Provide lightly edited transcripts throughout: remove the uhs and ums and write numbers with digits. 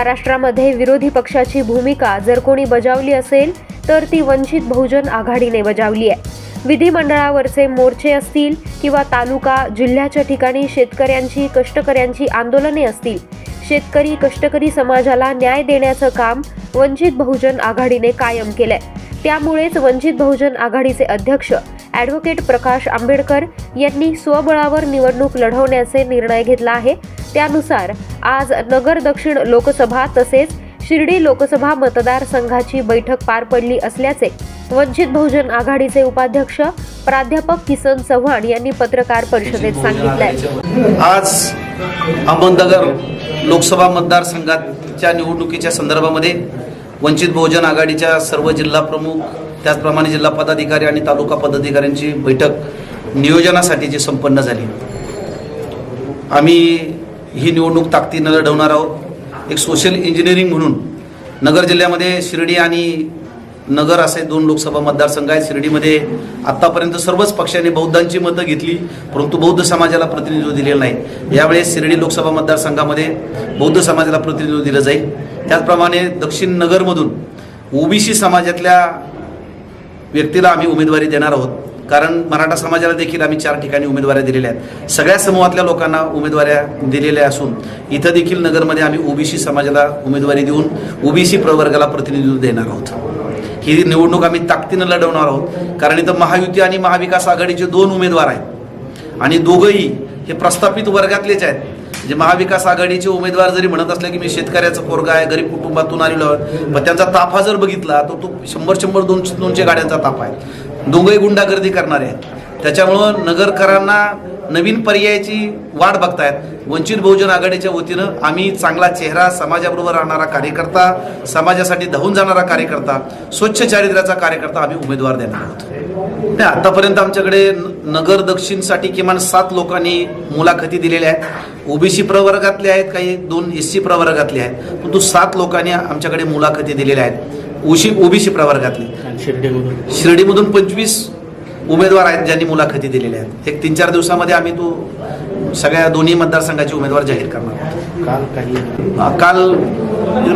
महाराष्ट्रामध्ये विरोधी पक्षाची भूमिका जर कोणी बजावली असेल तर ती वंचित बहुजन आघाडीने बजावली आहे। विधिमंडळावरचे मोर्चे असतील किंवा तालुका जिल्ह्याच्या ठिकाणी शेतकऱ्यांची कष्टकऱ्यांची आंदोलने असतील, शेतकरी कष्टकरी समाजाला न्याय देण्याचं काम वंचित बहुजन आघाडीने कायम केलंय। त्यामुळेच वंचित बहुजन आघाडीचे अध्यक्ष ॲडव्होकेट प्रकाश आंबेडकर यांनी स्वबळावर निवडणूक लढवण्याचे निर्णय घेतला आहे। त्यानुसार आज नगर दक्षिण लोकसभा तसेच शिर्डी लोकसभा मतदारसंघाची बैठक पार पडली असल्याचे वंचित बहुजन आघाडीचे उपाध्यक्ष प्राध्यापक किसन चव्हाण यांनी पत्रकार परिषदेत सांगितले। आज अहमदनगर लोकसभा मतदारसंघाच्या निवडणुकीच्या संदर्भामध्ये वंचित बहुजन आघाडीच्या सर्व जिल्हा प्रमुख, त्याचप्रमाणे जिल्हा पदाधिकारी आणि तालुका पदाधिकाऱ्यांची बैठक नियोजनासाठीची संपन्न झाली। आम्ही ही निवडणूक ताकदीने लढवणार आहोत। एक सोशल इंजिनिअरिंग म्हणून नगर जिल्ह्यामध्ये शिर्डी आणि नगर असे 2 लोकसभा मतदारसंघ आहेत। शिर्डीमध्ये आतापर्यंत सर्वच पक्षांनी बौद्धांची मतं घेतली, परंतु बौद्ध समाजाला प्रतिनिधित्व दिलेलं नाही। यावेळेस शिर्डी लोकसभा मतदारसंघामध्ये बौद्ध समाजाला प्रतिनिधित्व दिलं जाईल। त्याचप्रमाणे दक्षिण नगरमधून ओबीसी समाजातल्या व्यक्तीला आम्ही उमेदवारी देणार आहोत, कारण मराठा समाजाला देखील आम्ही 4 ठिकाणी उमेदवाऱ्या दिलेल्या आहेत। सगळ्या समूहातल्या लोकांना उमेदवाऱ्या दिलेल्या असून इथं देखील नगरमध्ये आम्ही ओबीसी समाजाला उमेदवारी देऊन ओबीसी प्रवर्गाला प्रतिनिधित्व देणार आहोत। ही निवडणूक आम्ही ताकदीनं लढवणार आहोत, कारण इथं महायुती आणि महाविकास आघाडीचे 2 उमेदवार आहेत आणि दोघंही हे प्रस्थापित वर्गातलेच आहेत। म्हणजे महाविकास आघाडीचे उमेदवार जरी म्हणत असले की मी शेतकऱ्याचा पोरगा आहे, गरीब कुटुंबातून आलेलो आहे, पण त्यांचा ताफा जर बघितला तर तो 100-200 गाड्यांचा ताफा आहे। दोघंही गुंडागर्दी करणारे आहेत। त्याच्यामुळं नगरकरांना नवीन पर्यायाची वाट बघतायत। वंचित बहुजन आघाडीच्या वतीनं आम्ही चांगला चेहरा, समाजाबरोबर राहणारा कार्यकर्ता, समाजासाठी धावून जाणारा कार्यकर्ता, स्वच्छ चारित्र्याचा कार्यकर्ता आम्ही उमेदवार देणार आहोत। आतापर्यंत आमच्याकडे नगर दक्षिणसाठी किमान 7 लोकांनी मुलाखती दिलेल्या आहेत। ओबीसी प्रवर्गातले आहेत, काही 2 एससी प्रवर्गातले आहेत, परंतु 7 लोकांनी आमच्याकडे मुलाखती दिलेल्या आहेत ओबीसी प्रवर्गातले। शिर्डीमधून 25 उमेदवार आहेत ज्यांनी मुलाखती दिलेल्या आहेत। एक 3-4 दिवसामध्ये आम्ही सगळ्या दोन्ही मतदारसंघाचे उमेदवार जाहीर करणार। काल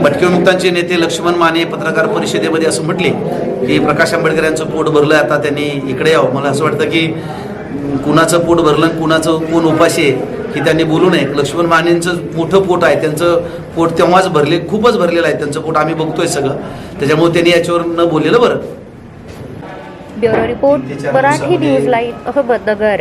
भटके मुक्तांचे नेते लक्ष्मण माने पत्रकार परिषदेमध्ये असं म्हटले की प्रकाश आंबेडकर यांचं पोट भरलं, आता त्यांनी इकडे यावं। मला असं वाटतं की कुणाचं पोट भरलं कुणाचं कोण उपाशी आहे की त्यांनी बोलू नये। लक्ष्मण मानेंचं मोठं पोट आहे, त्यांचं पोट तेव्हाच भरले, खूपच भरलेलं आहे त्यांचं पोट, आम्ही बघतोय सगळं। त्याच्यामुळे त्यांनी याच्यावर न बोललेलं बरं। Bureau report, Marathi news live, Ahmednagar.